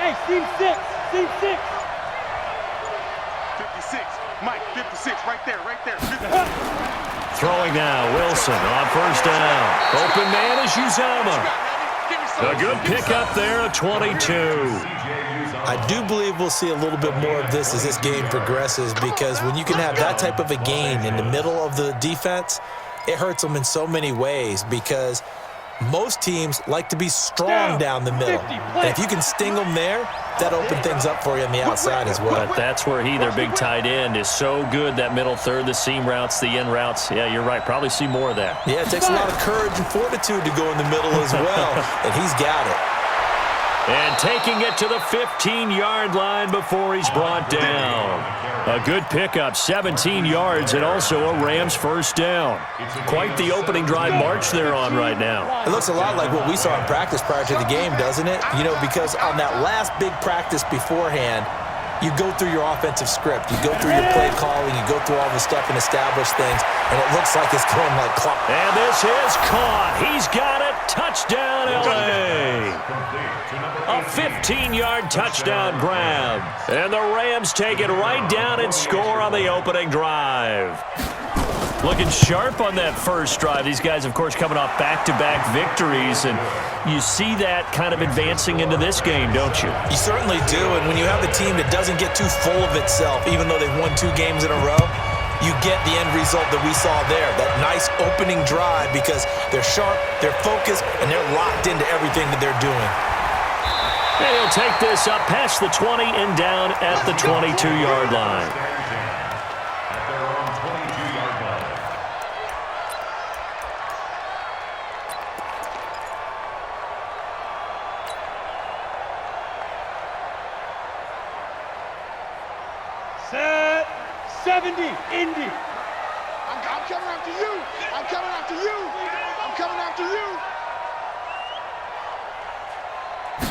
Hey, team 6. Team 6. 56. Mike, 56. Right there, right there. Throwing now, Wilson on first down. Open man is Uzama. A good pickup there at 22. I do believe we'll see a little bit more of this as this game progresses, because when you can have that type of a gain in the middle of the defense, it hurts them in so many ways, because most teams like to be strong down the middle. And if you can sting them there, that opens things up for you on the outside as well. But that's where their big tight end, is so good, that middle third, the seam routes, the in routes. Yeah, you're right. Probably see more of that. Yeah, it takes a lot of courage and fortitude to go in the middle as well, and he's got it. And taking it to the 15-yard line before he's brought down. A good pickup, 17 yards, and also a Rams first down. Quite the opening drive march they're on right now. It looks a lot like what we saw in practice prior to the game, doesn't it? You know, because on that last big practice beforehand, you go through your offensive script. You go through your play calling. You go through all the stuff and establish things, and it looks like it's going like clock. And this is caught. He's got it. Touchdown, L.A. A 15-yard touchdown grab. And the Rams take it right down and score on the opening drive. Looking sharp on that first drive. These guys, of course, coming off back-to-back victories, and you see that kind of advancing into this game, don't you? You certainly do, and when you have a team that doesn't get too full of itself, even though they've won 2 games in a row, you get the end result that we saw there, that nice opening drive, because they're sharp, they're focused, and they're locked into everything that they're doing. And he'll take this up past the 20 and down at the 22-yard line. Set 70, Indy. I'm coming after you. I'm coming after you. I'm coming after you.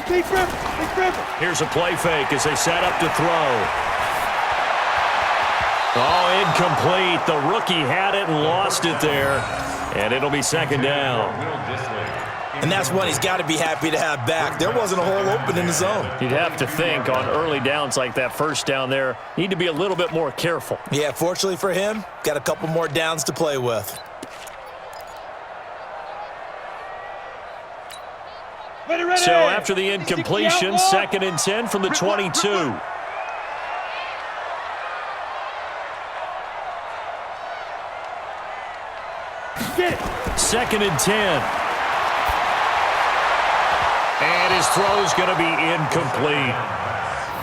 Big river. Here's a play fake as they set up to throw. Oh, incomplete. The rookie had it and lost it there. And it'll be second down. And that's one he's got to be happy to have back. There wasn't a hole open in the zone. You'd have to think on early downs like that first down there, need to be a little bit more careful. Yeah, fortunately for him, got a couple more downs to play with. Ready. So after the incompletion, 2nd and 10 from the 22. Get it. 2nd and 10. And his throw's going to be incomplete.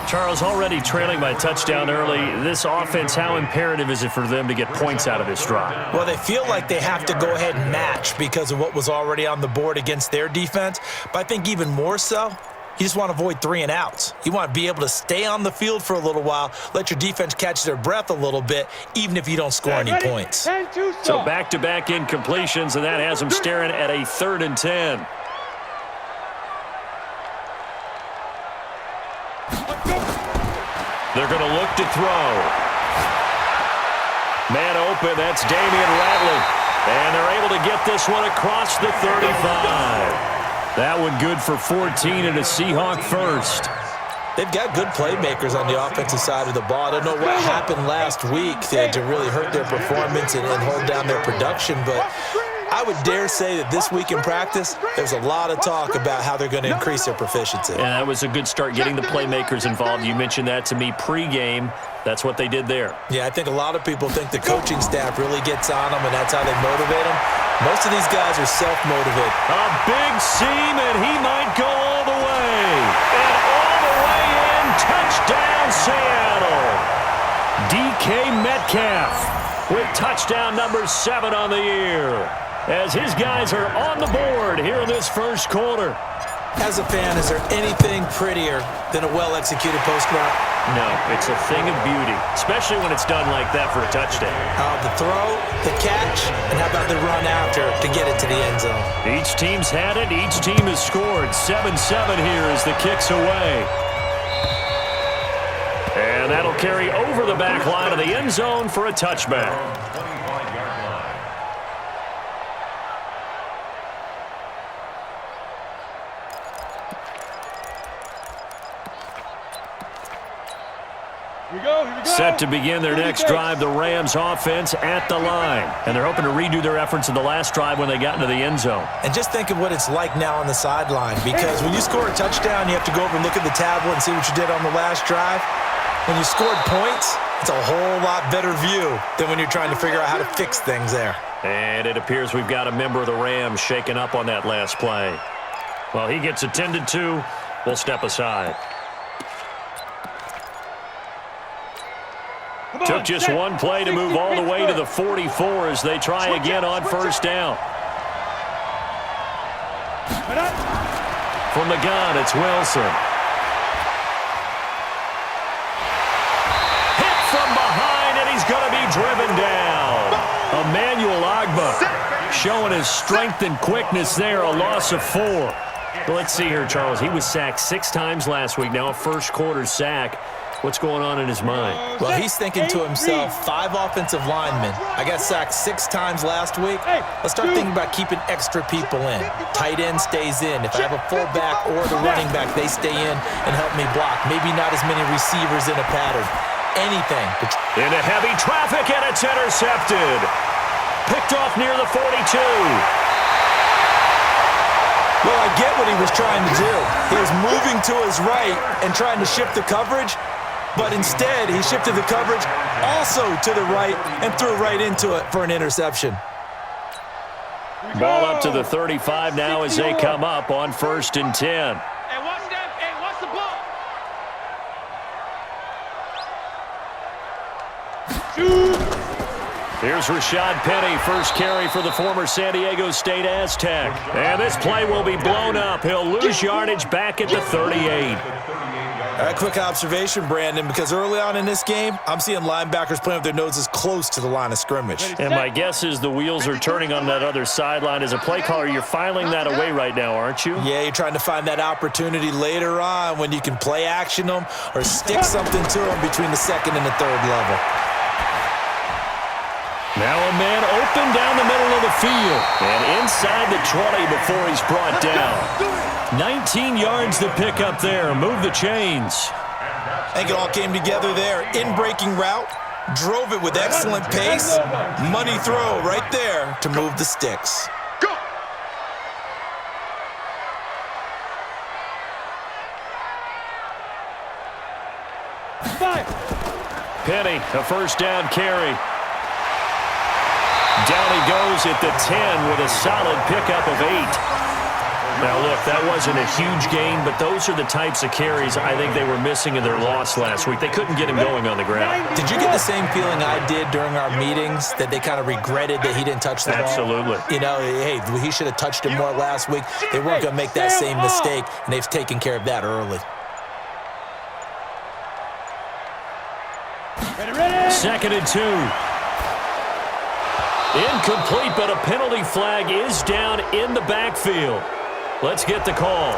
Charles, already trailing by a touchdown early. This offense, how imperative is it for them to get points out of this drive? Well, they feel like they have to go ahead and match because of what was already on the board against their defense. But I think even more so, you just want to avoid 3 and outs. You want to be able to stay on the field for a little while, let your defense catch their breath a little bit, even if you don't score any points. So back-to-back incompletions, and that has them staring at a 3rd and 10. They're going to look to throw. Man open, that's Damian Ratley. And they're able to get this one across the 35. That one good for 14 and a Seahawk first. They've got good playmakers on the offensive side of the ball. I don't know what happened last week to really hurt their performance and hold down their production, but I would dare say that this week in practice, there's a lot of talk about how they're going to increase their proficiency. And that was a good start, getting the playmakers involved. You mentioned that to me pregame. That's what they did there. Yeah, I think a lot of people think the coaching staff really gets on them, and that's how they motivate them. Most of these guys are self-motivated. A big seam, and he might go all the way. And all the way in, touchdown Seattle. DK Metcalf with touchdown number 7 on the year, as his guys are on the board here in this first quarter. As a fan, is there anything prettier than a well-executed post route? No, it's a thing of beauty, especially when it's done like that for a touchdown. The throw, the catch, and how about the run after to get it to the end zone? Each team's had it. Each team has scored. 7-7 here as the kick's away. And that'll carry over the back line of the end zone for a touchback. Here we go, here we go. Set to begin their next drive, the Rams offense at the line. And they're hoping to redo their efforts in the last drive when they got into the end zone. And just think of what it's like now on the sideline, because when you score a touchdown, you have to go over and look at the tablet and see what you did on the last drive. When you scored points, it's a whole lot better view than when you're trying to figure out how to fix things there. And it appears we've got a member of the Rams shaken up on that last play. Well, he gets attended to. We'll step aside. Took just one play to move all the way to the 44 as they try again on first down. From the gun, it's Wilson. Hit from behind, and he's going to be driven down. Emmanuel Ogbah showing his strength and quickness there, a loss of 4. Well, let's see here, Charles. He was sacked 6 times last week, now a first-quarter sack. What's going on in his mind? Well, he's thinking to himself, 5 offensive linemen. I got sacked 6 times last week. Let's start thinking about keeping extra people in. Tight end stays in. If I have a fullback or the running back, they stay in and help me block. Maybe not as many receivers in a pattern. Anything. Into heavy traffic, and it's intercepted. Picked off near the 42. Well, I get what he was trying to do. He was moving to his right and trying to shift the coverage. But instead, he shifted the coverage also to the right and threw right into it for an interception. Ball up to the 35 now as they come up on 1st and 10. Hey, watch that. Hey, watch the ball. Here's Rashad Penny, first carry for the former San Diego State Aztec. And this play will be blown up. He'll lose yardage back at the 38. A quick observation, Brandon, because early on in this game, I'm seeing linebackers playing with their noses close to the line of scrimmage. And my guess is the wheels are turning on that other sideline. As a play caller, you're filing that away right now, aren't you? Yeah, you're trying to find that opportunity later on when you can play action them or stick something to them between the 2nd and the 3rd level. Now a man open down the middle of the field. And inside the 20 before he's brought down. 19 yards to pick up there. Move the chains. I think it all came together there. In-breaking route. Drove it with excellent pace. Money throw right there to move the sticks. Go. Penny, a first down carry. Down he goes at the 10 with a solid pickup of 8. Now, look, that wasn't a huge gain, but those are the types of carries I think they were missing in their loss last week. They couldn't get him going on the ground. Did you get the same feeling I did during our meetings, that they kind of regretted that he didn't touch the ball? Absolutely. You know, hey, he should have touched it more last week. They weren't going to make that same mistake, and they've taken care of that early. 2nd and 2. Incomplete, but a penalty flag is down in the backfield. Let's get the call.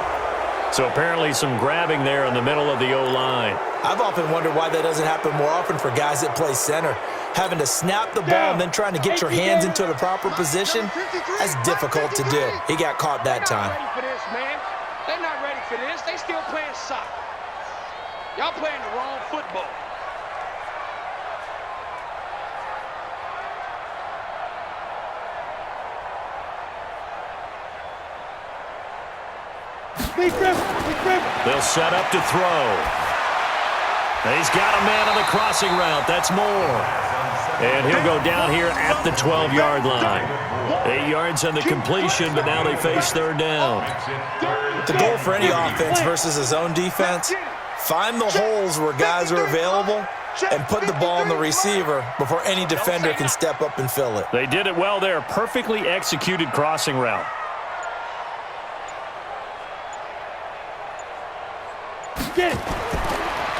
So apparently some grabbing there in the middle of the O-line. I've often wondered why that doesn't happen more often for guys that play center. Having to snap the ball and then trying to get your hands into the proper position, that's difficult to do. He got caught that time. They're not ready for this, man. They're not ready for this. They still playing soccer. Y'all playing the wrong football. They'll set up to throw. He's got a man on the crossing route. That's Moore. And he'll go down here at the 12-yard line. 8 yards on the completion, but now they face 3rd down. The goal for any offense versus his own defense, find the holes where guys are available and put the ball in the receiver before any defender can step up and fill it. They did it well there. Perfectly executed crossing route.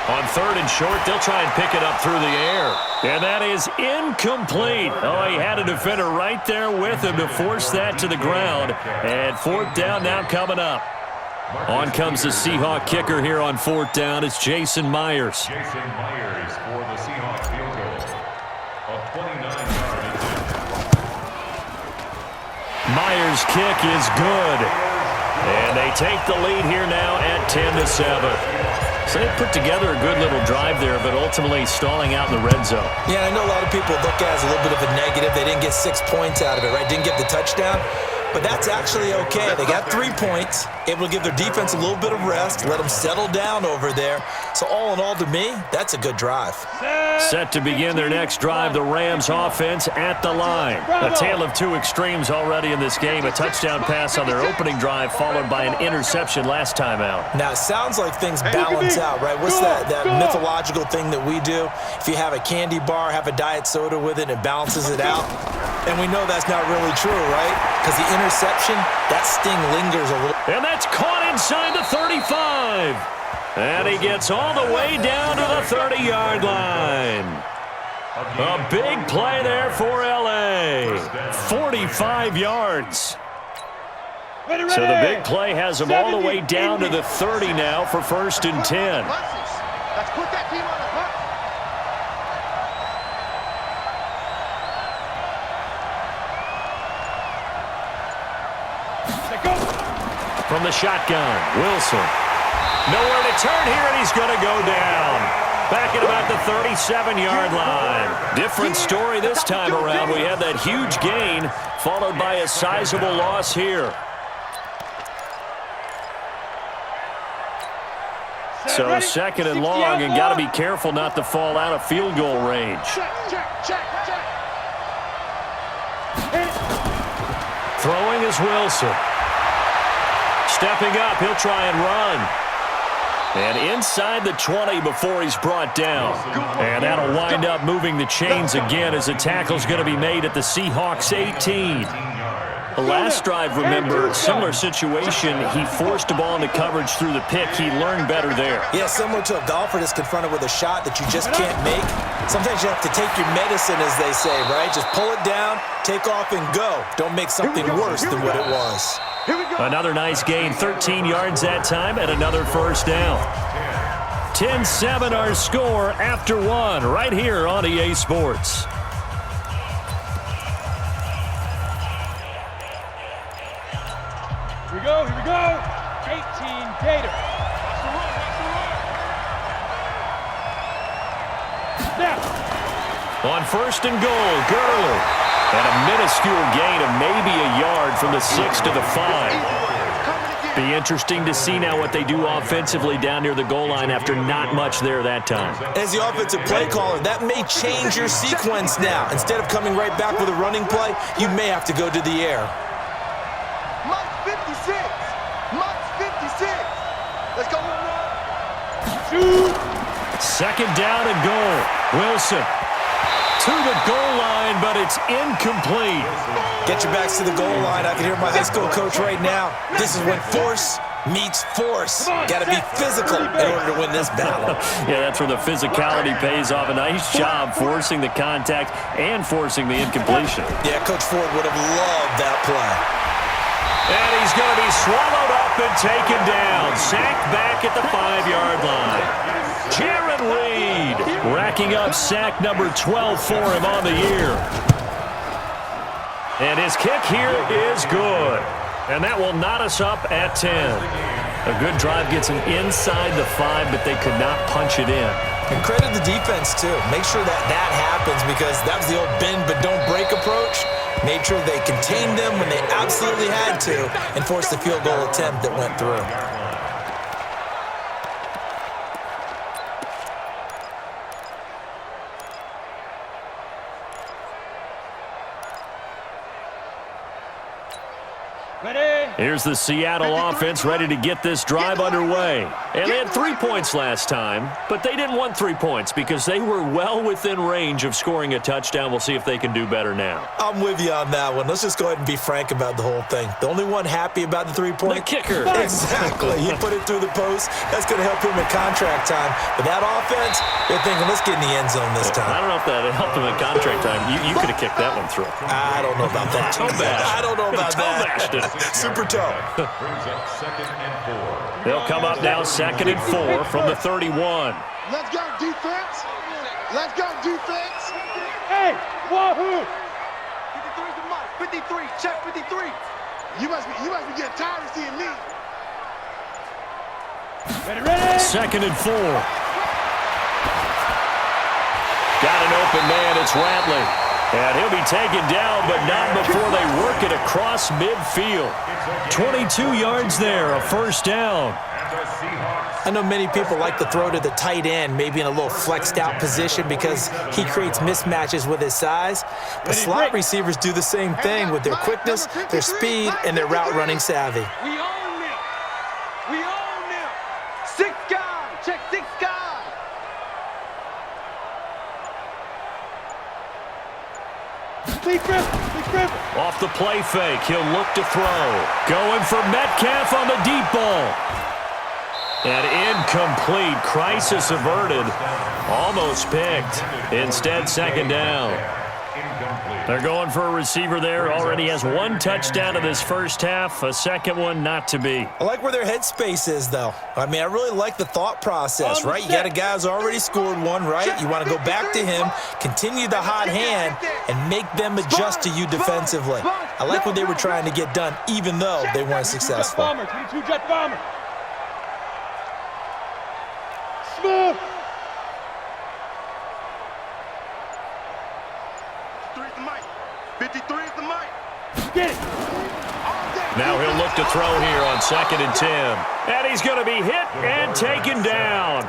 On 3rd and short, they'll try and pick it up through the air. And that is incomplete. Oh, he had a defender right there with him to force that to the ground. And 4th down now coming up. On comes the Seahawk kicker here on 4th down. It's Jason Myers. Jason Myers for the Seahawks field goal of 29 yards. Myers' kick is good. And they take the lead here now at 10-7. So they put together a good little drive there, but ultimately stalling out in the red zone. Yeah, I know a lot of people look at it as a little bit of a negative. They didn't get 6 points out of it, right? Didn't get the touchdown. But that's actually okay. They got 3 points, able to give their defense a little bit of rest, let them settle down over there. So all in all, to me, that's a good drive. Set to begin their next drive, the Rams offense at the line. A tale of two extremes already in this game. A touchdown pass on their opening drive, followed by an interception last time out. Now, it sounds like things balance out, right? What's that mythological thing that we do? If you have a candy bar, have a diet soda with it, it balances it out. And we know that's not really true, right? Because the interception, that sting lingers a little. And that's caught inside the 35. And he gets all the way down to the 30-yard line. A big play there for L.A. 45 yards. So the big play has him all the way down to the 30 now for 1st and 10. Let's put that team on the bus. From the shotgun, Wilson. Nowhere to turn here, and he's going to go down. Back at about the 37-yard line. Different story this time around. We had that huge gain, followed by a sizable loss here. So 2nd and long, and got to be careful not to fall out of field goal range. Check. Throwing is Wilson. Stepping up, he'll try and run. And inside the 20 before he's brought down. And that'll wind up moving the chains again as the tackle's going to be made at the Seahawks 18. The last drive, remember, similar situation. He forced the ball into coverage through the pick. He learned better there. Yeah, similar to a golfer that's confronted with a shot that you just can't make. Sometimes you have to take your medicine, as they say, right? Just pull it down, take off, and go. Don't make something worse than what it was. Another nice gain, 13 yards that time, and another first down. 10-7 our score after one, right here on EA Sports. Here we go. 18 Gator. Snap. On 1st and goal, Gurley. And a minuscule gain of maybe a yard from the 6 to the 5. Be interesting to see now what they do offensively down near the goal line after not much there that time. As the offensive play caller, that may change your sequence now. Instead of coming right back with a running play, you may have to go to the air. Mark 56. Let's go. Shoot. 2nd down and goal. Wilson to the goal line, but it's incomplete. Get your backs to the goal line. I can hear my high school coach right now. This is when force meets force. Got to be physical in order to win this battle. Yeah, that's where the physicality pays off. A nice job forcing the contact and forcing the incompletion. Yeah, Coach Ford would have loved that play. And he's going to be swallowed up and taken down. Sacked back at the 5-yard line. Jaron Reed racking up sack number 12 for him on the year. And his kick here is good. And that will knot us up at 10. A good drive gets him inside the 5, but they could not punch it in. And credit the defense, too. Make sure that happens because that was the old bend but don't break approach. Made sure they contained them when they absolutely had to and forced the field goal attempt that went through. Here's the Seattle offense ready to get this drive underway. And they had 3 points last time, but they didn't want 3 points because they were well within range of scoring a touchdown. We'll see if they can do better now. I'm with you on that one. Let's just go ahead and be frank about the whole thing. The only one happy about the 3-point? The kicker. Exactly. He put it through the post. That's going to help him in contract time. But that offense, they're thinking, let's get in the end zone this time. I don't know if that helped him in contract time. You could have kicked that one through. I don't know about that. Toe bash. I don't know about that. Toe bashed it. Super toe. Brings up 2nd and 4. They'll come up now 2nd and 4 from the 31. Let's go, defense. Let's go, defense. Hey, wahoo. 53's the mark. 53. Check 53. You must be getting tired of seeing me. Ready. 2nd and 4. Got an open man. It's Ratley. And he'll be taken down, but not before they work it across midfield. 22 yards there, a first down. I know many people like to throw to the tight end, maybe in a little flexed out position because he creates mismatches with his size. But slot receivers do the same thing with their quickness, their speed, and their route running savvy. We own them. We own them. 6 guys. Check 6 guys. Lee Griffin. Off the play fake, he'll look to throw. Going for Metcalf on the deep ball. And incomplete. Crisis averted. Almost picked. Instead, 2nd down. They're going for a receiver there. Already has 1 touchdown in this first half. A second one not to be. I like where their headspace is, though. I mean, I really like the thought process, right? You got a guy who's already scored 1, right? You want to go back to him, continue the hot hand, and make them adjust to you defensively. I like what they were trying to get done, even though they weren't successful. 22 jet bomber. Smooth. 53 is the mic. Get it. Now he'll look to throw here on 2nd and 10. And he's going to be hit and taken down.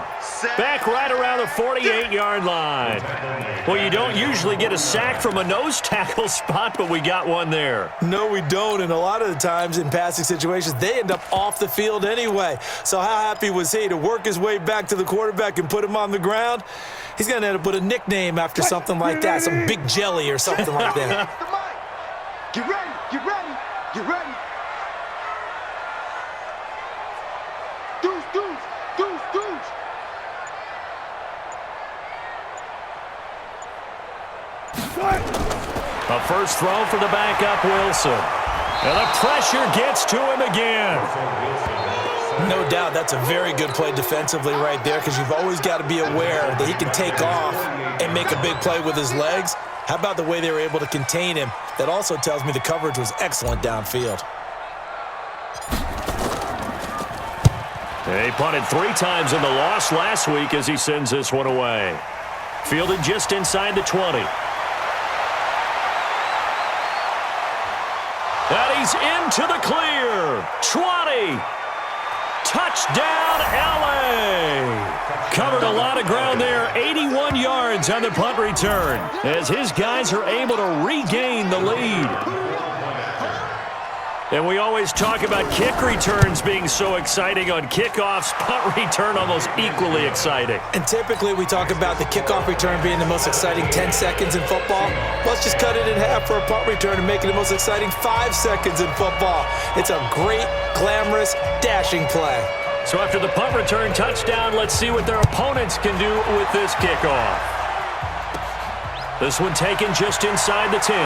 Back right around the 48-yard line. Well, you don't usually get a sack from a nose tackle spot, but we got one there. No, we don't, and a lot of the times in passing situations, they end up off the field anyway. So how happy was he to work his way back to the quarterback and put him on the ground? He's going to end up with a nickname after something like that, some Big Jelly or something like that. Get ready. Get ready. Get ready. Deuce. A first throw for the backup, Wilson. And the pressure gets to him again. No doubt that's a very good play defensively right there because you've always got to be aware that he can take off and make a big play with his legs. How about the way they were able to contain him? That also tells me the coverage was excellent downfield. He punted 3 times in the loss last week as he sends this one away. Fielded just inside the 20. And he's into the clear. 20. Touchdown, LA. Covered a lot of ground there. 81 yards on the punt return as his guys are able to regain the lead. And we always talk about kick returns being so exciting on kickoffs. Punt return almost equally exciting. And typically we talk about the kickoff return being the most exciting 10 seconds in football. Let's just cut it in half for a punt return and make it the most exciting 5 seconds in football. It's a great, glamorous, dashing play. So after the punt return touchdown, let's see what their opponents can do with this kickoff. This one taken just inside the 10.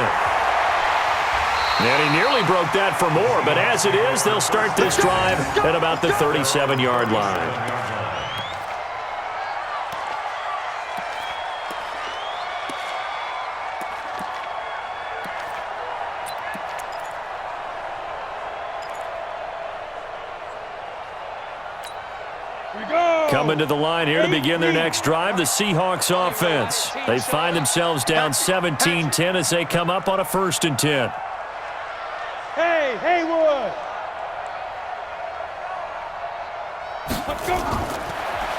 And he nearly broke that for more, but as it is, they'll start this drive at about the 37-yard line. Coming to the line here to begin their next drive, the Seahawks offense. They find themselves down 17-10 as they come up on a 1st and 10. Hey, Haywood. Let's go.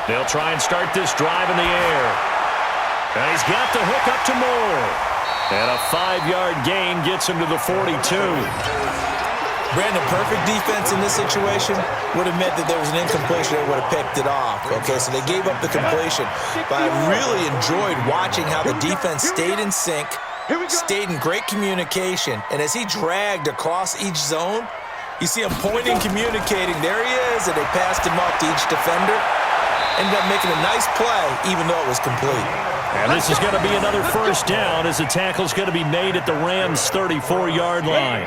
They'll try and start this drive in the air. And he's got the hook up to Moore. And a 5-yard gain gets him to the 42. Brandon, perfect defense in this situation would have meant that there was an incompletion that would have picked it off. Okay, so they gave up the completion. But I really enjoyed watching how the defense stayed in sync, stayed in great communication, and as he dragged across each zone, you see him pointing, communicating. There he is, and they passed him off to each defender. Ended up making a nice play, even though it was complete. And this is going to be another first down as the tackle's going to be made at the Rams' 34-yard line.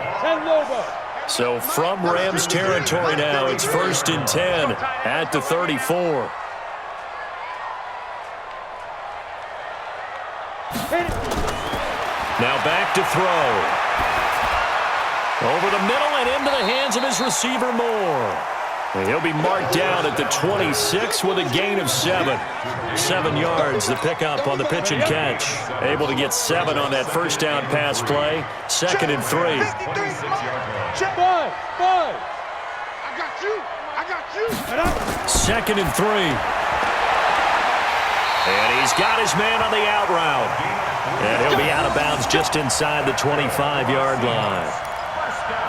So from Rams territory now, it's 1st and 10 at the 34. Now back to throw. Over the middle and into the hands of his receiver, Moore. And he'll be marked down at the 26 with a gain of 7. 7 yards, the pickup on the pitch and catch. Able to get 7 on that first down pass play. 2nd and 3. 5. I got you. I got you. 2nd and 3. And he's got his man on the out route. And he'll be out of bounds just inside the 25-yard line.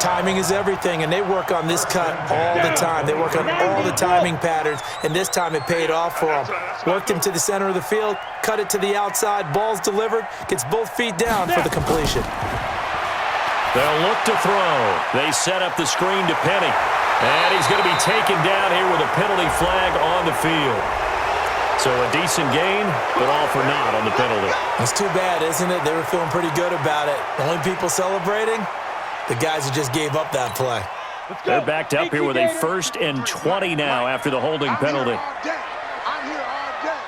Timing is everything, and they work on this cut all the time. They work on all the timing patterns, and this time it paid off for them. Worked him to the center of the field, cut it to the outside, ball's delivered, gets both feet down for the completion. They'll look to throw. They set up the screen to Penny. And he's going to be taken down here with a penalty flag on the field. So a decent gain, but all for naught on the penalty. It's too bad, isn't it? They were feeling pretty good about it. The only people celebrating? The guys who just gave up that play. They're backed up here with a 1st and 20 now after the holding penalty. I'm here all day.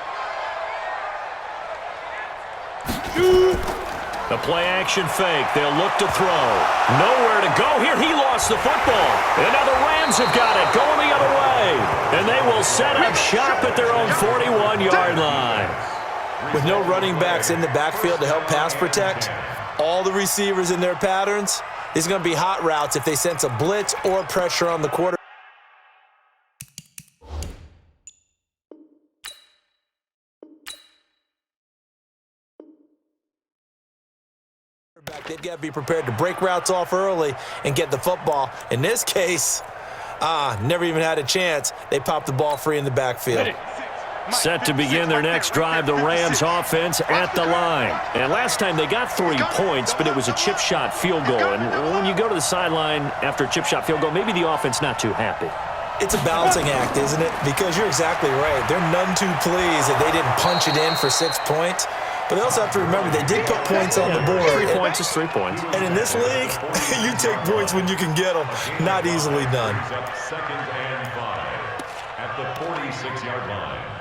The play-action fake. They'll look to throw. Nowhere to go here. He lost the football. And now the Rams have got it going the other way. And they will set up shop at their own 41-yard line. With no running backs in the backfield to help pass protect, all the receivers in their patterns, these are going to be hot routes if they sense a blitz or pressure on the quarterback. They've got to be prepared to break routes off early and get the football. In this case, never even had a chance. They popped the ball free in the backfield. Set to begin their next drive, the Rams offense at the line. And last time they got 3 points, but it was a chip shot field goal. And when you go to the sideline after a chip shot field goal, maybe the offense not too happy. It's a balancing act, isn't it? Because you're exactly right. They're none too pleased that they didn't punch it in for 6 points. But they also have to remember they did put points on the board. 3 points is 3 points. And in this league, you take points when you can get them. Not easily done. 2nd and 5 at the 46-yard line.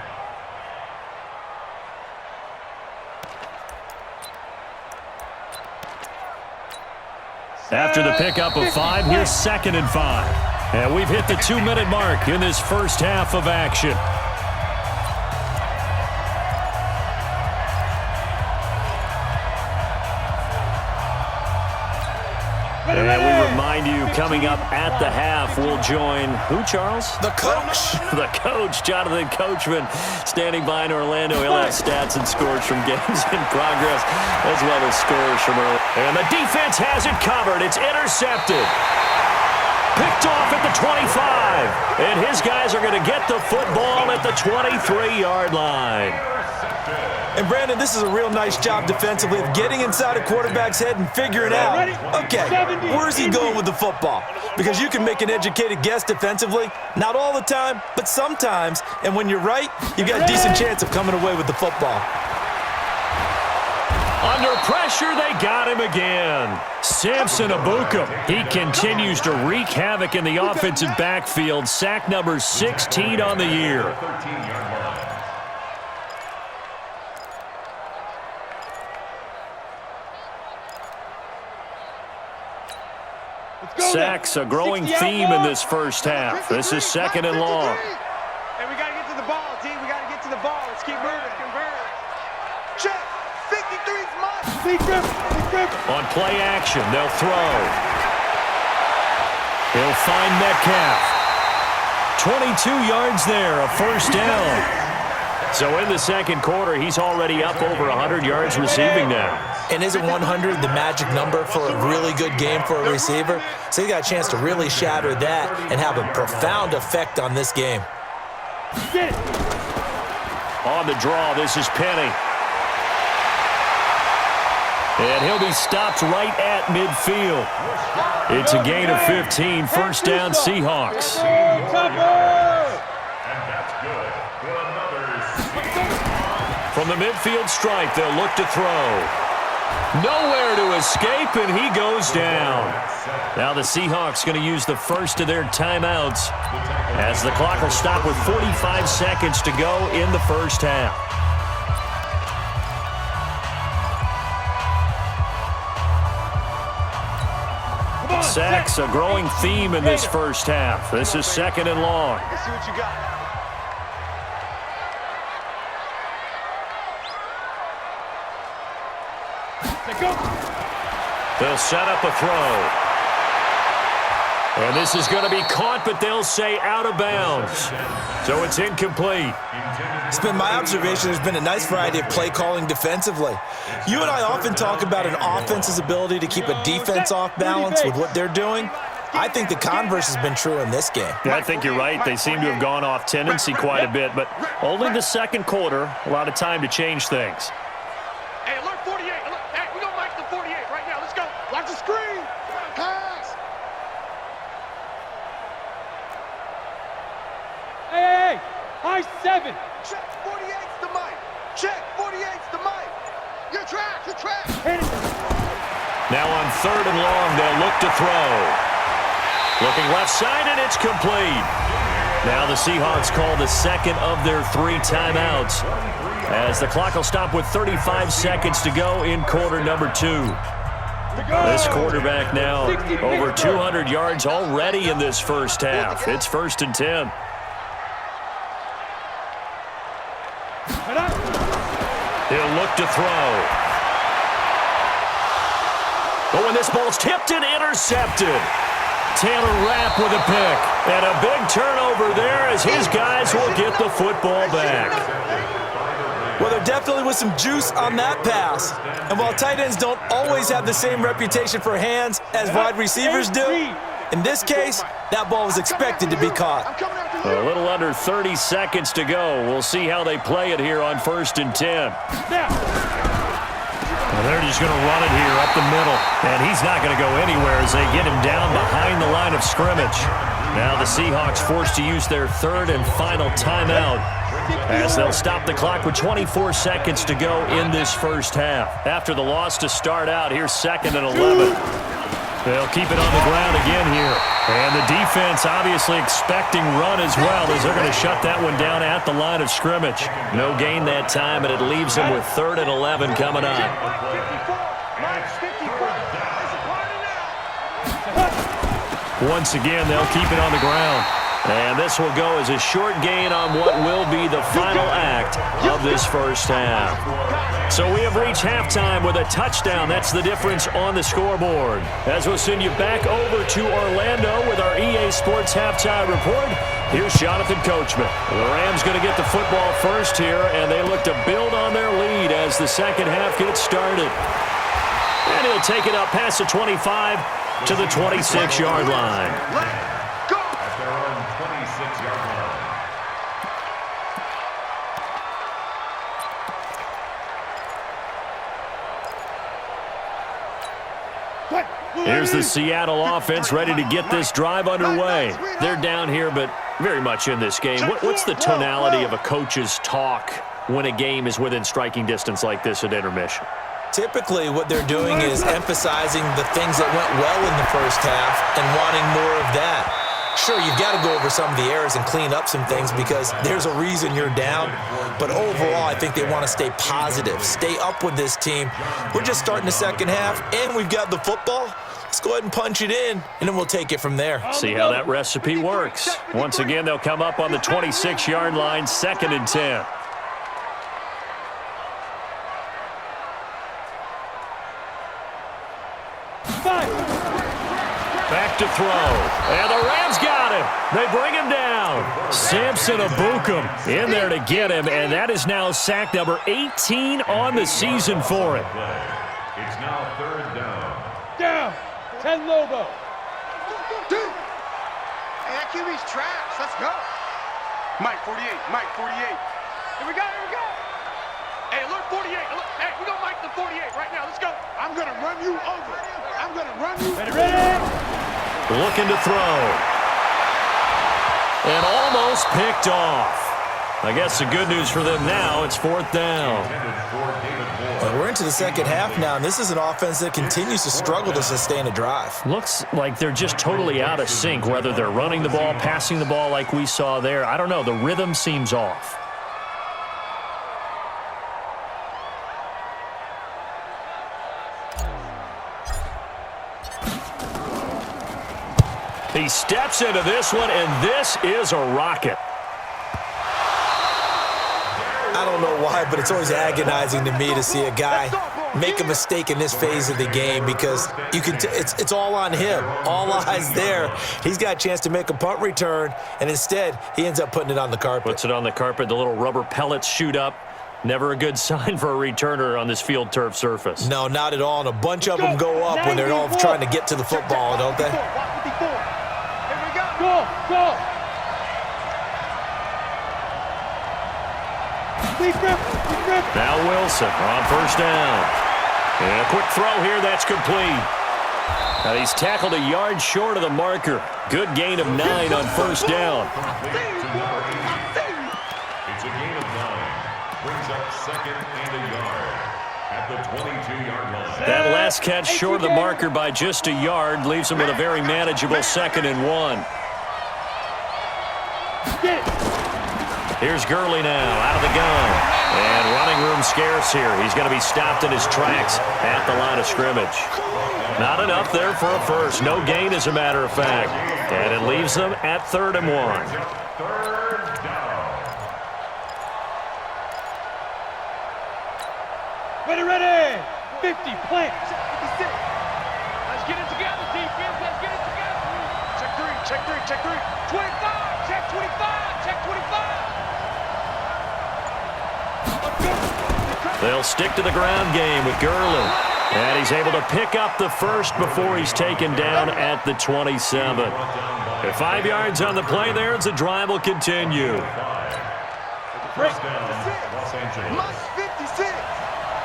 After the pickup of 5, here's 2nd and 5. And we've hit the 2-minute mark in this first half of action. And we remind you, coming up at the half, we'll join who, Charles? The coach. The coach, Jonathan Coachman, standing by in Orlando. He'll have stats and scores from games in progress, as well as scores from early. And the defense has it covered. It's intercepted. Picked off at the 25. And his guys are going to get the football at the 23-yard line. And, Brandon, this is a real nice job defensively of getting inside a quarterback's head and figuring out, okay, where's he going with the football? Because you can make an educated guess defensively, not all the time, but sometimes. And when you're right, you've got a decent chance of coming away with the football. Under pressure, they got him again. Samson Abuka. He continues to wreak havoc in the offensive backfield. Sack number 16 on the year. 13-yard line. Sacks, a growing theme in this first half. This is 2nd and long. And we got to get to the ball, D. We got to get to the ball. Let's keep moving. Convert. Check. 53's mine. On play action, they'll throw. He'll find Metcalf. 22 yards there, a first down. So in the second quarter, he's already up over 100 yards receiving now. And isn't 100 the magic number for a really good game for a receiver? So he got a chance to really shatter that and have a profound effect on this game. On the draw, this is Penny. And he'll be stopped right at midfield. It's a gain of 15, first down Seahawks. From the midfield stripe, they'll look to throw. Nowhere to escape, and he goes down. Now the Seahawks going to use the first of their timeouts as the clock will stop with 45 seconds to go in the first half. Sacks, a growing theme in this first half. This is 2nd and long. Let's see what you got. They'll set up a throw. And this is going to be caught, but they'll say out of bounds. So it's incomplete. It's been my observation there's been a nice variety of play calling defensively. You and I often talk about an offense's ability to keep a defense off balance with what they're doing. I think the converse has been true in this game. Yeah, I think you're right. They seem to have gone off tendency quite a bit, but only the second quarter, a lot of time to change things. Hey, alert 48. Alert. Hey, we're going to mark the 48 right now. Let's go. Watch the screen. Pass. Hey, high 7. Check 48's the mic. Check 48's the mic. You're trash. You're trash. Now on 3rd and long, they'll look to throw. Looking left side, and it's complete. Now the Seahawks call the second of their 3 timeouts, as the clock will stop with 35 seconds to go in quarter number 2. This quarterback now over 200 yards already in this first half. It's 1st and 10. He'll look to throw. But when this ball's tipped and intercepted, Taylor Rapp with a pick. And a big turnover there as his guys will get the football back. Well, there definitely was some juice on that pass. And while tight ends don't always have the same reputation for hands as wide receivers do, in this case, that ball was expected to be caught. A little under 30 seconds to go. We'll see how they play it here on 1st and 10. Well, they're just going to run it here up the middle. And he's not going to go anywhere as they get him down behind the line of scrimmage. Now the Seahawks forced to use their 3rd and final timeout, as they'll stop the clock with 24 seconds to go in this first half. After the loss to start out, here's 2nd and 11. They'll keep it on the ground again here. And the defense obviously expecting run as well, as they're going to shut that one down at the line of scrimmage. No gain that time, and it leaves them with 3rd and 11 coming up. Once again, they'll keep it on the ground. And this will go as a short gain on what will be the final act of this first half. So we have reached halftime with a touchdown. That's the difference on the scoreboard. As we'll send you back over to Orlando with our EA Sports Halftime Report, here's Jonathan Coachman. The Rams going to get the football first here, and they look to build on their lead as the second half gets started. And he'll take it up past the 25 to the 26-yard line. At their own 26-yard line. Here's the Seattle offense ready to get this drive underway. They're down here, but very much in this game. What's the tonality of a coach's talk when a game is within striking distance like this at intermission? Typically, what they're doing is emphasizing the things that went well in the first half and wanting more of that. Sure, you've got to go over some of the errors and clean up some things because there's a reason you're down. But overall, I think they want to stay positive, stay up with this team. We're just starting the second half, and we've got the football. Let's go ahead and punch it in, and then we'll take it from there. See how that recipe works. Once again, they'll come up on the 26-yard line, 2nd and 10. Back to throw. And the Rams got him. They bring him down. Samson Abukum in there to get him, and that is now sack number 18 on the season for him. It's now 3rd down. Down. 10 Lobo. Dude. Hey, that QB's trash. Let's go. Mike 48. Mike 48. Here we go. Here we go. Hey, alert 48. Alert. Hey, we're going to Mike the 48 right now. Let's go. I'm going to run you over. I'm going to run you. Ready? Looking to throw. And almost picked off. I guess the good news for them now, it's 4th down. We're into the second half now, and this is an offense that continues to struggle to sustain a drive. Looks like they're just totally out of sync, whether they're running the ball, passing the ball like we saw there. I don't know. The rhythm seems off. He steps into this one, and this is a rocket. I don't know why, but it's always agonizing to me to see a guy make a mistake in this phase of the game because you can it's all on him. All eyes there. He's got a chance to make a punt return, and instead he ends up putting it on the carpet. Puts it on the carpet. The little rubber pellets shoot up. Never a good sign for a returner on this field turf surface. No, not at all. And a bunch of them go up when they're all trying to get to the football, don't they? Here we go. Go! Now Wilson on first down. And a quick throw here, that's complete. Now he's tackled a yard short of the marker. Good gain of 9 on first down. It's a gain of 9. Brings up second and a yard at the 22-yard line. That last catch short of the marker by just a yard leaves him with a very manageable 2nd and 1. Here's Gurley now out of the gun. And running room scarce here. He's going to be stopped in his tracks at the line of scrimmage. Not enough there for a first. No gain, as a matter of fact. And it leaves them at 3rd and 1. Third down. Ready! 50, plant. 56. Let's get it together, defense. Let's get it together. Check 3. 25. Check 25. Check 25. They'll stick to the ground game with Gurley. And he's able to pick up the first before he's taken down at the 27. At 5 yards on the play there as the drive will continue. First down, Los Angeles. Minus 56.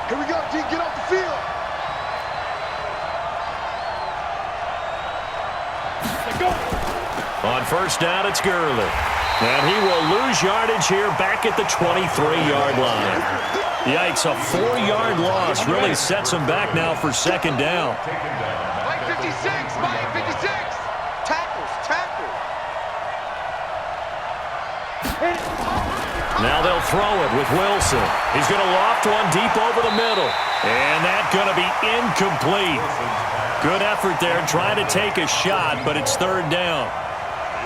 Here we go, D. Get off the field. On first down, it's Gurley. And he will lose yardage here back at the 23-yard line. Yikes, a 4-yard loss really sets him back now for 2nd down. Mike 56, Mike 56. Tackle. Now they'll throw it with Wilson. He's going to loft one deep over the middle. And that's going to be incomplete. Good effort there trying to take a shot, but it's 3rd down.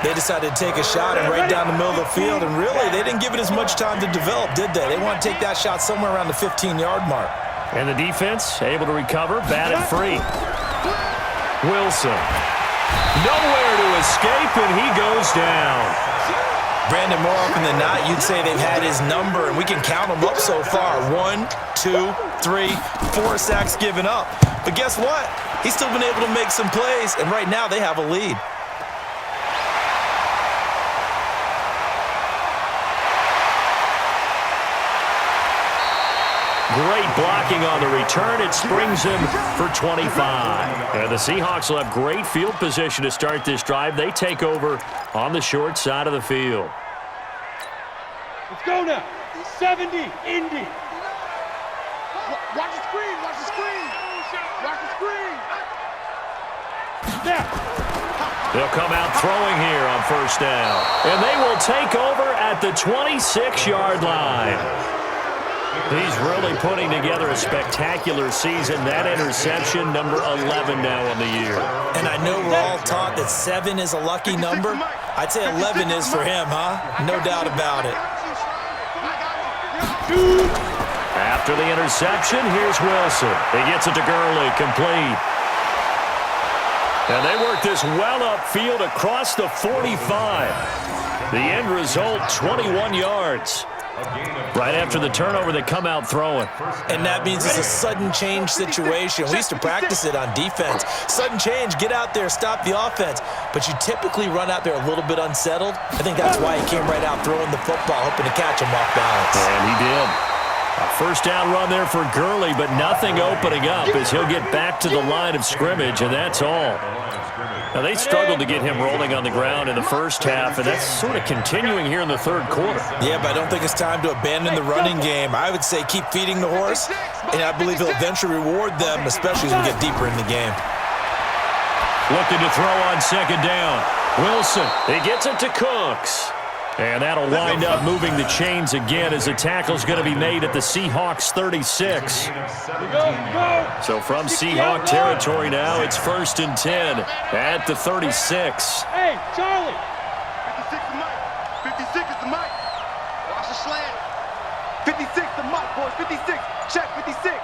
They decided to take a shot and right down the middle of the field, and really, they didn't give it as much time to develop, did they? They want to take that shot somewhere around the 15-yard mark. And the defense able to recover, batted free. Wilson. Nowhere to escape, and he goes down. Brandon, more often than not, you'd say they've had his number, and we can count them up so far. 1, 2, 3, 4 sacks given up. But guess what? He's still been able to make some plays, and right now they have a lead. Great blocking on the return. It springs him for 25. And the Seahawks will have great field position to start this drive. They take over on the short side of the field. Let's go now. 70, Indy. Watch the screen. Now. They'll come out throwing here on first down. And they will take over at the 26-yard line. He's really putting together a spectacular season. That interception, number 11 now on the year. And I know we're all taught that 7 is a lucky number. I'd say 11 is for him, huh? No doubt about it. After the interception, here's Wilson. He gets it to Gurley, complete. And they work this well upfield across the 45. The end result, 21 yards. Right after the turnover, they come out throwing. And that means it's a sudden change situation. We used to practice it on defense. Sudden change, get out there, stop the offense. But you typically run out there a little bit unsettled. I think that's why he came right out throwing the football, hoping to catch him off balance. And he did. A first down run there for Gurley, but nothing opening up as he'll get back to the line of scrimmage, and that's all. Now, they struggled to get him rolling on the ground in the first half, and that's sort of continuing here in the third quarter. Yeah, but I don't think it's time to abandon the running game. I would say keep feeding the horse, and I believe he'll eventually reward them, especially as we get deeper in the game. Looking to throw on second down. Wilson, he gets it to Cooks. And that'll wind up moving the chains again as a tackle's going to be made at the Seahawks 36. So from Seahawk territory now, it's 1st and 10 at the 36. Hey, Charlie. 56 the mic. 56 is the mic. Watch the slant. 56 the mic, boys. 56. Check 56.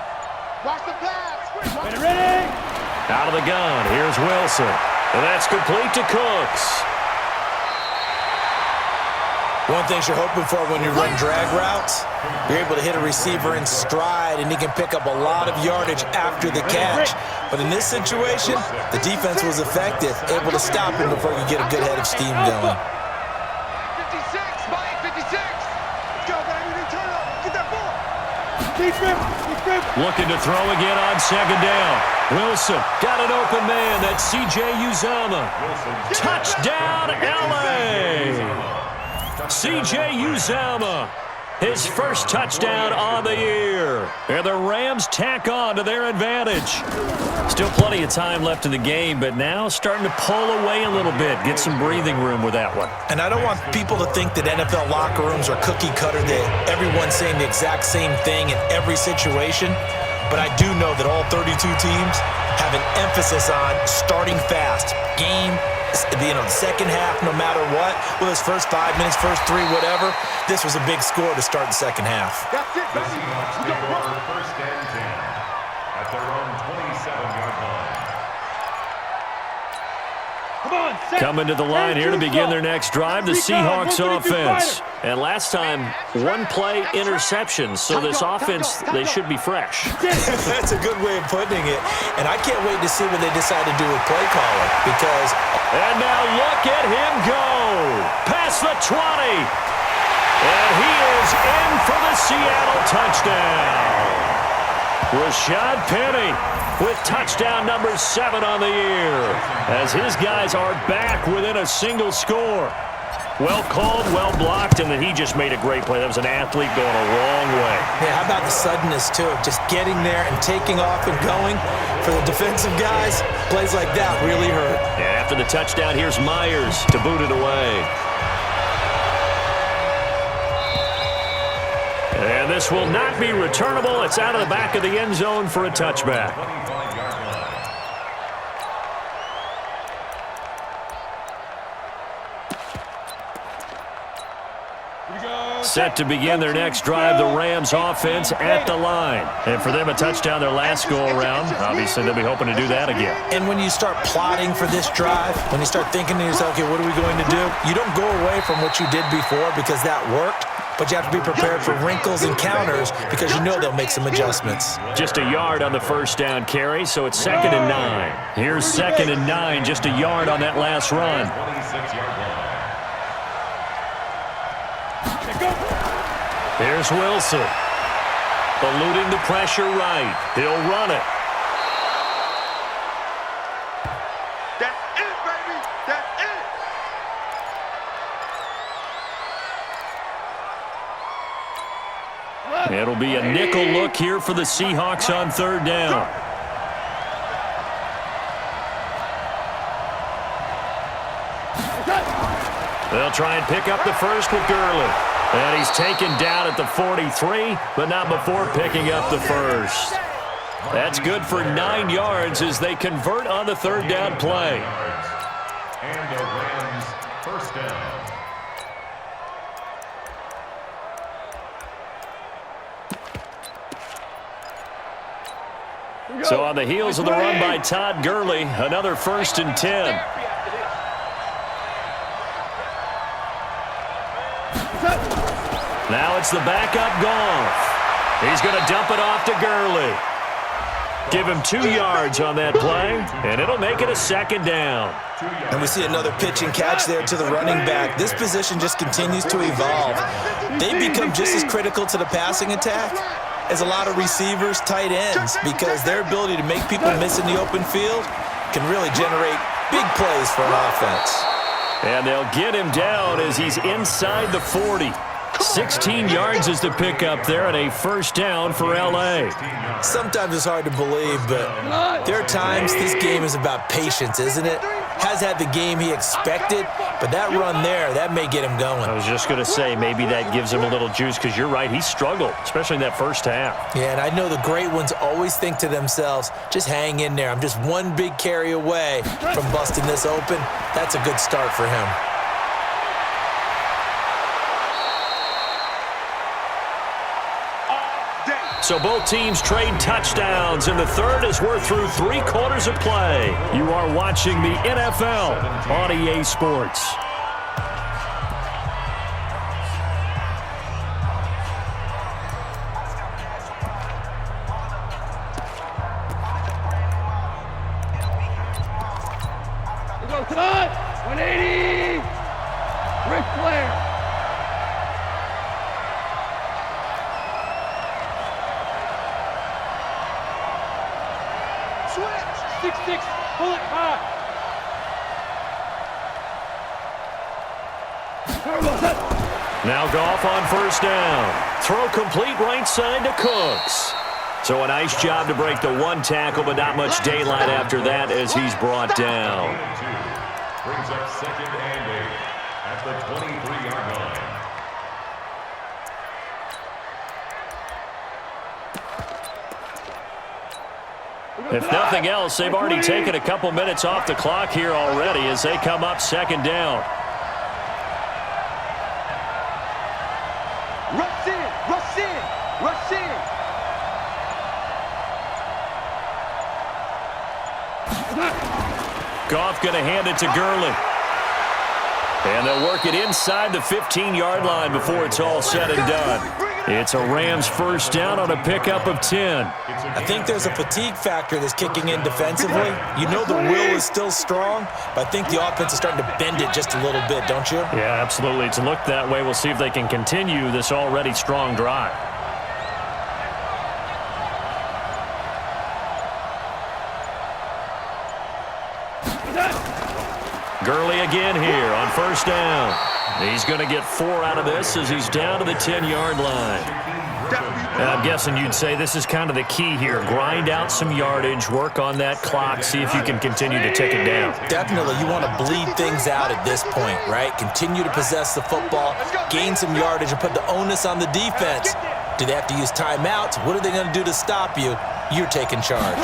Watch the pass. Ready? Out of the gun, here's Wilson. And that's complete to Cooks. One thing you're hoping for when you run drag routes, you're able to hit a receiver in stride, and he can pick up a lot of yardage after the catch. But in this situation, the defense was effective, able to stop him before he could get a good head of steam going. 56, Mike, 56. Let's go, baby. Turnover. Get that ball. Keep grip. Looking to throw again on 2nd down. Wilson got an open man. That's C.J. Uzomah. Touchdown, L.A. C.J. Uzomah, his first touchdown on the year. And the Rams tack on to their advantage. Still plenty of time left in the game, but now starting to pull away a little bit, get some breathing room with that one. And I don't want people to think that NFL locker rooms are cookie cutter, that everyone's saying the exact same thing in every situation. But I do know that all 32 teams have an emphasis on starting fast. Game, the second half, no matter what, whether it's first 5 minutes, first 3, whatever, this was a big score to start the second half. That's it, The baby. Seahawks take over 1st and 10 at their own 27-yard line. Come on, set. Coming to the line here to begin their next drive, the Seahawks offense. And last time, 1-play interception, so this offense, they should be fresh. That's a good way of putting it. And I can't wait to see what they decide to do with play calling, because... And now look at him go. Past the 20. And he is in for the Seattle touchdown. Rashad Penny with touchdown number 7 on the year, as his guys are back within a single score. Well called, well blocked, and then he just made a great play. That was an athlete going a long way. Yeah, how about the suddenness, too, of just getting there and taking off and going? For the defensive guys, plays like that really hurt. And after the touchdown, here's Myers to boot it away. And this will not be returnable. It's out of the back of the end zone for a touchback. 25-yard line. Set to begin their next drive, the Rams offense at the line. And for them, a touchdown their last go-around. Obviously, they'll be hoping to do that again. And when you start plotting for this drive, when you start thinking to yourself, okay, what are we going to do? You don't go away from what you did before because that worked, but you have to be prepared for wrinkles and counters because you know they'll make some adjustments. Just a yard on the first down carry, so it's 2nd and 9. Here's 2nd and 9, just a yard on that last run. 26-yard line. Here's Wilson. Eluding the pressure right. He'll run it. That's it, baby. That's it. It'll be a nickel look here for the Seahawks on 3rd down. They'll try and pick up the first with Gurley. And he's taken down at the 43, but not before picking up the first. That's good for 9 yards as they convert on the 3rd down play. And the Rams first down. So on the heels of the run by Todd Gurley, another 1st and 10. Now it's the backup Goff. He's going to dump it off to Gurley. Give him 2 yards on that play, and it'll make it a 2nd down. And we see another pitch and catch there to the running back. This position just continues to evolve. They become just as critical to the passing attack as a lot of receivers, tight ends, because their ability to make people miss in the open field can really generate big plays for an offense. And they'll get him down as he's inside the 40. 16 yards is the pickup there, and a 1st down for L.A. Sometimes it's hard to believe, but there are times this game is about patience, isn't it? Has had the game he expected, But that run there, that may get him going. I was just going to say, maybe that gives him a little juice because you're right, he struggled, especially in that first half. Yeah, and I know the great ones always think to themselves, just hang in there. I'm just one big carry away from busting this open. That's a good start for him. So both teams trade touchdowns in the third as we're through 3 quarters of play. You are watching the NFL on EA Sports. Come on! 180! Ric Flair! Switch! 6-6, pull it high! Now Goff on first down. Throw complete right side to Cooks. So a nice job to break the 1 tackle, but not much daylight after that as he's brought down. Brings up 2nd and 8 at the 23-yard line. If nothing else, they've already taken a couple minutes off the clock here already as they come up 2nd down. Rush in, rush in, rush in. Goff going to hand it to Gurley. And they'll work it inside the 15-yard line before it's all said and done. It's a Rams first down on a pickup of 10. I think there's a fatigue factor that's kicking in defensively. You know the will is still strong, but I think the offense is starting to bend it just a little bit, don't you? Yeah, absolutely. It's looked that way. We'll see if they can continue this already strong drive. Gurley again here on first down. He's going to get 4 out of this as he's down to the 10-yard line. And I'm guessing you'd say this is kind of the key here. Grind out some yardage, work on that clock, see if you can continue to tick it down. Definitely. You want to bleed things out at this point, right? Continue to possess the football, gain some yardage, and put the onus on the defense. Do they have to use timeouts? What are they going to do to stop you? You're taking charge.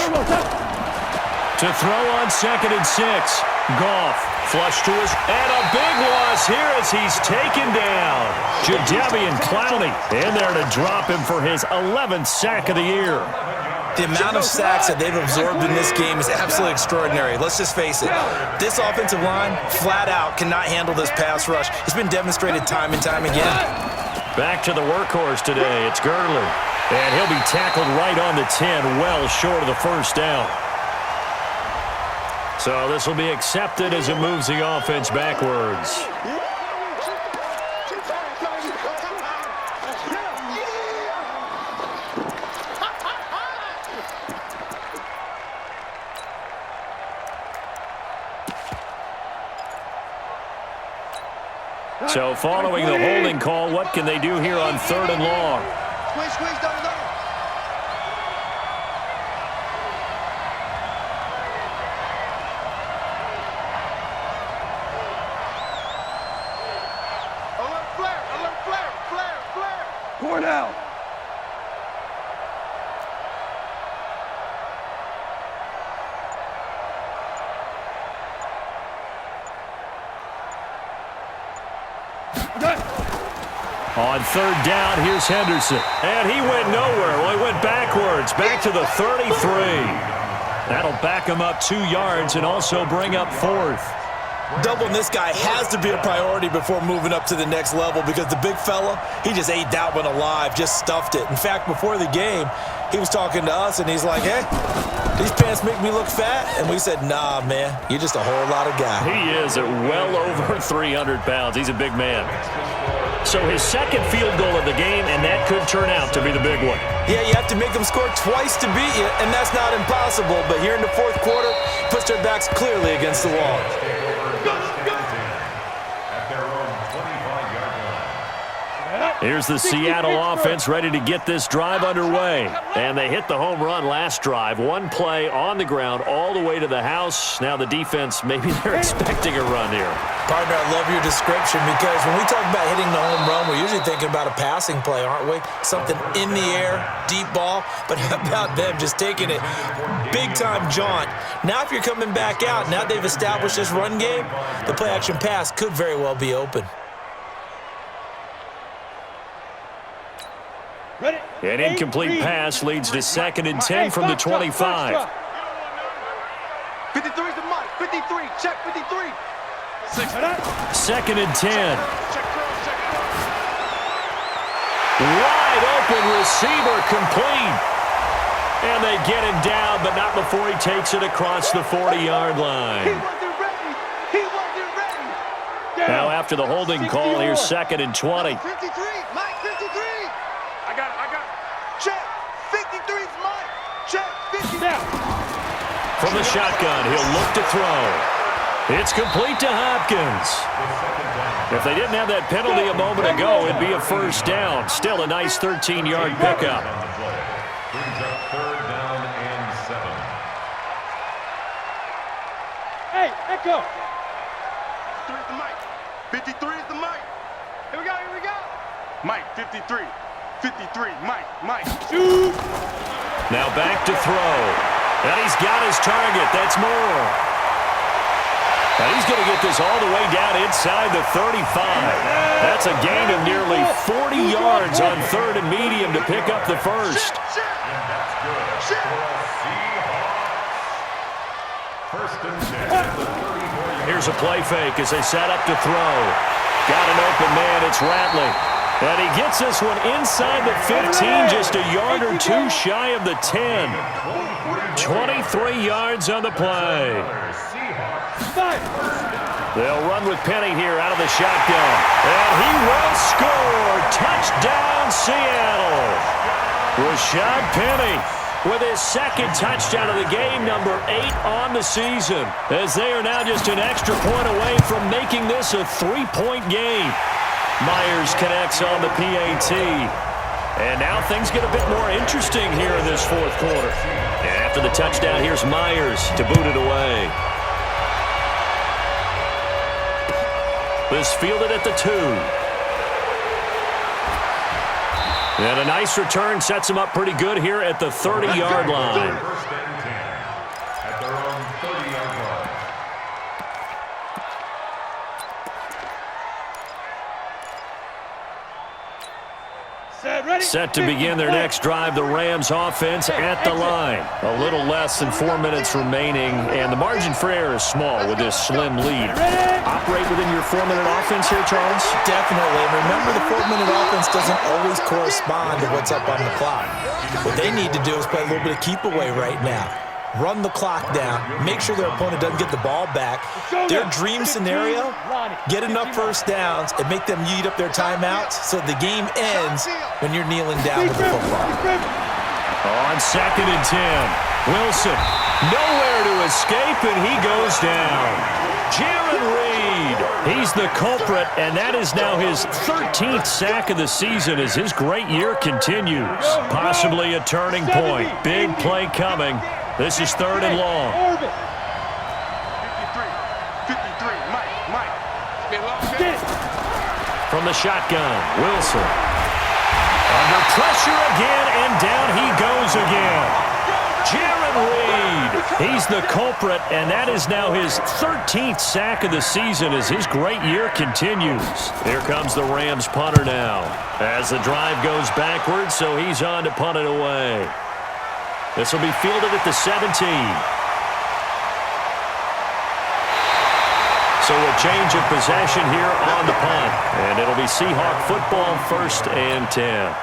To throw on 2nd and 6. Goff flush to his, and a big loss here as he's taken down. Jadeveon Clowney in there to drop him for his 11th sack of the year. The amount of sacks that they've absorbed in this game is absolutely extraordinary. Let's just face it. This offensive line, flat out, cannot handle this pass rush. It's been demonstrated time and time again. Back to the workhorse today. It's Gurley. And he'll be tackled right on the 10, well short of the first down. So this will be accepted as it moves the offense backwards. So following the holding call, what can they do here on 3rd and long? Squeeze, double. Cornell. On 3rd down, here's Henderson. And he went nowhere. Well, he went backwards, back to the 33. That'll back him up 2 yards and also bring up 4th. Doubling this guy has to be a priority before moving up to the next level because the big fella, he just ate that one alive, just stuffed it. In fact, before the game, he was talking to us, and he's like, hey, these pants make me look fat? And we said, nah, man, you're just a whole lot of guy. He is at well over 300 pounds. He's a big man. So his 2nd field goal of the game, and that could turn out to be the big one. Yeah, you have to make them score twice to beat you, and that's not impossible. But here in the 4th quarter, puts their backs clearly against the wall. At their own 25-yard line. Here's the Seattle offense ready to get this drive underway. And they hit the home run last drive. One play on the ground all the way to the house. Now the defense, maybe they're expecting a run here. Partner, I love your description because when we talk about hitting the home run, we're usually thinking about a passing play, aren't we? Something in the air, deep ball. But how about them just taking it big-time jaunt? Now if you're coming back out, now they've established this run game, the play-action pass could very well be open. An incomplete pass leads to 2nd and 10 from the 25. 53 is the mark. 53. Check 53. 2nd and 10. Wide open receiver complete. And they get him down, but not before he takes it across the 40-yard line. He wasn't ready. He wasn't ready. Now after the holding call, here's 2nd and 20. 53. Mike 53. I got it. Check. 53 is Mike. Check. 50. From the shotgun, he'll look to throw. It's complete to Hopkins. If they didn't have that penalty a moment ago, it'd be a first down. Still a nice 13-yard pickup. Brings up 3rd down and 7. Hey, Echo. 53 is the Mike. 53 is the Mike. Here we go. Mike 53. 53. Mike. Shoot. Now back to throw. And he's got his target. That's Moore. And he's going to get this all the way down inside the 35. That's a gain of nearly 40 yards on 3rd and medium to pick up the first. And that's good for the Seahawks. 1st and 10 at the 34-yard. Here's a play fake as they set up to throw. Got an open man. It's Ratley. And he gets this one inside the 15, just a yard or two shy of the 10. 23 yards on the play. They'll run with Penny here out of the shotgun. And he will score. Touchdown, Seattle. Rashad Penny with his 2nd touchdown of the game, number 8 on the season, as they are now just an extra point away from making this a 3-point game. Myers connects on the PAT. And now things get a bit more interesting here in this 4th quarter. And after the touchdown, here's Myers to boot it away. This fielded at the 2. And a nice return sets him up pretty good here at the 30-yard line. 1st and 10 at their own 30-yard line. Set to begin their next drive, the Rams offense at the line. A little less than 4 minutes remaining, and the margin for error is small with this slim lead. Operate within your 4-minute offense here, Charles? Definitely. Remember, the 4-minute offense doesn't always correspond to what's up on the clock. What they need to do is play a little bit of keep away right now. Run the clock down. Make sure their opponent doesn't get the ball back. Their dream scenario, get enough first downs and make them eat up their timeouts so the game ends when you're kneeling down with the football. On 2nd and 10, Wilson nowhere to escape, and he goes down. Jaron Reed, he's the culprit, and that is now his 13th sack of the season as his great year continues. Possibly a turning point. Big play coming. This is 3rd and long. 53. 53. Mike. From the shotgun, Wilson. Under pressure again, and down he goes again. Jaron Reed, he's the culprit, and that is now his 13th sack of the season as his great year continues. Here comes the Rams punter now as the drive goes backwards, so he's on to punt it away. This will be fielded at the 17. So a change of possession here on the punt. And it'll be Seahawk football, 1st and 10.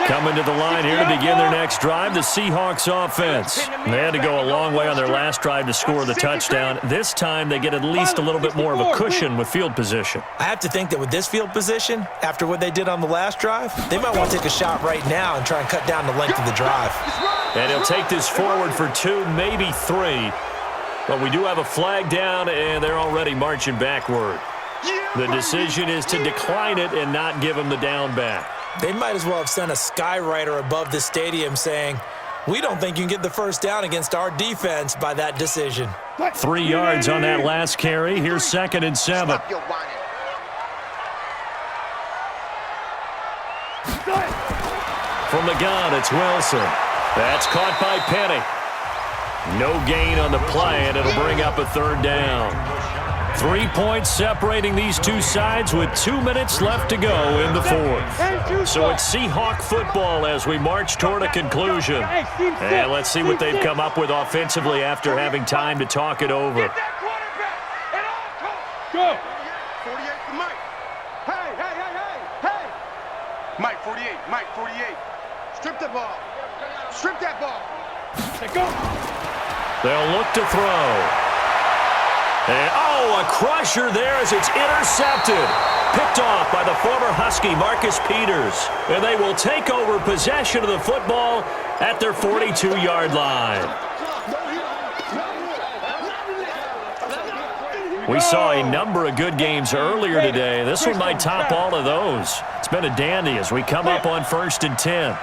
Coming to the line here to begin their next drive, the Seahawks offense. They had to go a long way on their last drive to score the touchdown. This time they get at least a little bit more of a cushion with field position. I have to think that with this field position, after what they did on the last drive, they might want to take a shot right now and try and cut down the length of the drive. And he'll take this forward for 2, maybe 3. But we do have a flag down, and they're already marching backward. The decision is to decline it and not give him the down back. They might as well have sent a skywriter above the stadium saying, we don't think you can get the first down against our defense by that decision. 3 yards on that last carry. Here's 2nd and 7. From the gun, it's Wilson. That's caught by Penny. No gain on the play, and it'll bring up a 3rd down. 3 points separating these two sides with 2 minutes left to go in the 4th. So it's Seahawk football as we march toward a conclusion. And let's see what they've come up with offensively after having time to talk it over. Go. 48 to Mike. Hey. Mike, 48. Mike, 48. Strip the ball. Strip that ball. Go. They'll look to throw. And, a crusher there as it's intercepted. Picked off by the former Husky, Marcus Peters. And they will take over possession of the football at their 42-yard line. We saw a number of good games earlier today. This one might top all of those. It's been a dandy as we come up on 1st and 10.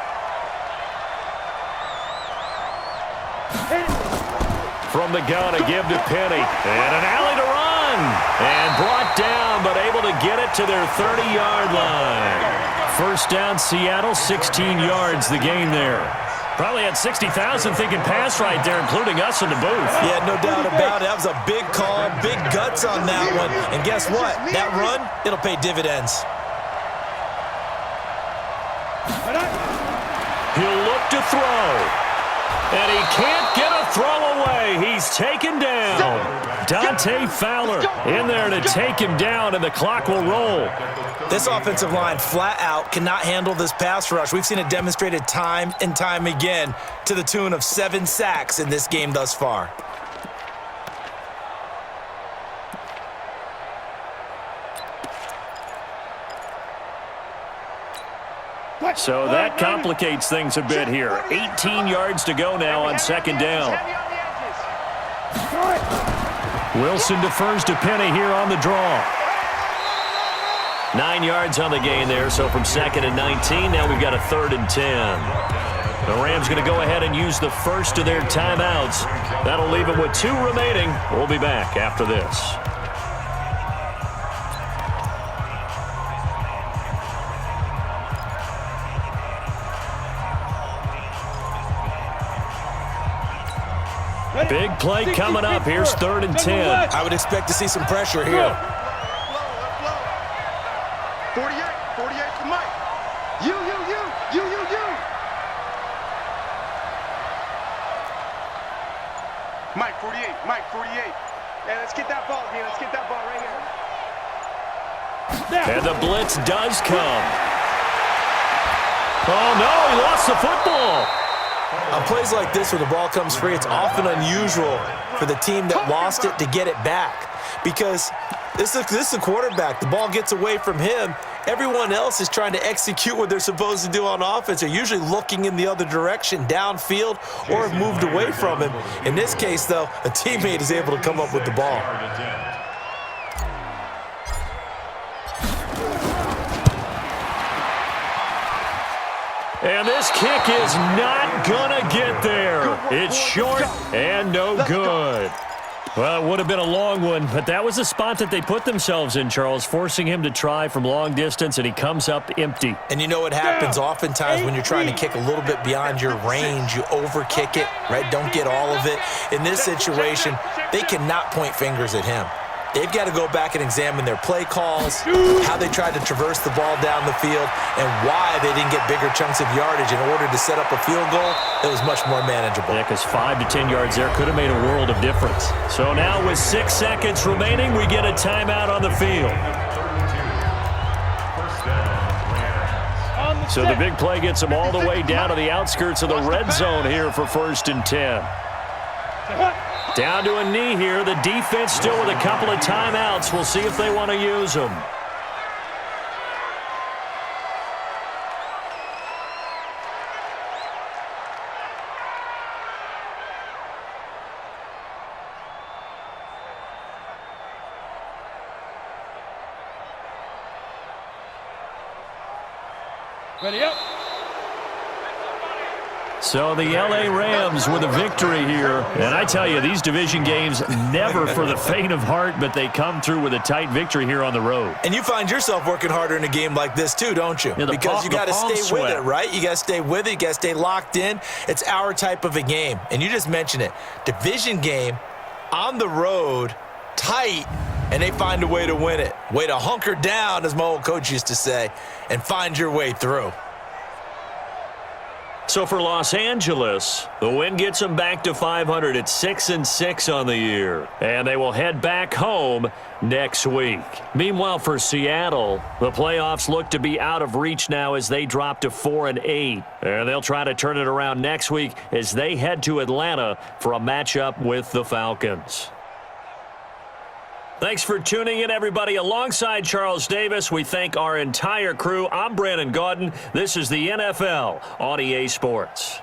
From the gun, a give to Penny. And an alley to run. And brought down, but able to get it to their 30-yard line. First down, Seattle, 16 yards the gain there. Probably had 60,000 thinking pass right there, including us in the booth. Yeah, no doubt about it. That was a big call, big guts on that one. And guess what? That run, it'll pay dividends. He'll look to throw. And he can't get a throw away. He's taken down. Dante Fowler in there to take him down, and the clock will roll. This offensive line flat out cannot handle this pass rush. We've seen it demonstrated time and time again to the tune of 7 sacks in this game thus far. So that complicates things a bit here. 18 yards to go now on 2nd down. Wilson defers to Penny here on the draw. 9 yards on the gain there, so from 2nd and 19, now we've got a 3rd and 10. The Rams going to go ahead and use the first of their timeouts. That'll leave them with 2 remaining. We'll be back after this. Big play coming up. Here's 3rd and 10. I would expect to see some pressure here. 48 to Mike. You. Mike, 48. Yeah, let's get that ball, man. Let's get that ball right here. And the blitz does come. Oh, no, he lost the football. On plays like this where the ball comes free, it's often unusual for the team that lost it to get it back. Because this is the quarterback. The ball gets away from him. Everyone else is trying to execute what they're supposed to do on offense. They're usually looking in the other direction, downfield, or have moved away from him. In this case, though, a teammate is able to come up with the ball. And this kick is not gonna get there. It's short and no good. Well, it would have been a long one, but that was the spot that they put themselves in, Charles, forcing him to try from long distance, and he comes up empty. And you know what happens oftentimes when you're trying to kick a little bit beyond your range, you overkick it, right? Don't get all of it. In this situation, they cannot point fingers at him. They've got to go back and examine their play calls, how they tried to traverse the ball down the field, and why they didn't get bigger chunks of yardage in order to set up a field goal that was much more manageable. Yeah, because 5 to 10 yards there could have made a world of difference. So now with 6 seconds remaining, we get a timeout on the field. So the big play gets them all the way down to the outskirts of the red zone here for 1st and 10. Down to a knee here. The defense still with a couple of timeouts. We'll see if they want to use them. Ready up. So the L.A. Rams with a victory here. And I tell you, these division games, never for the faint of heart, but they come through with a tight victory here on the road. And you find yourself working harder in a game like this too, don't you? Yeah, because you got to stay with it, right? You got to stay with it. You got to stay locked in. It's our type of a game. And you just mentioned it. Division game, on the road, tight, and they find a way to win it. Way to hunker down, as my old coach used to say, and find your way through. So for Los Angeles, the win gets them back to 500 at 6-6 on the year. And they will head back home next week. Meanwhile, for Seattle, the playoffs look to be out of reach now as they drop to 4-8. And they'll try to turn it around next week as they head to Atlanta for a matchup with the Falcons. Thanks for tuning in, everybody. Alongside Charles Davis, we thank our entire crew. I'm Brandon Gaudin. This is the NFL on EA Sports.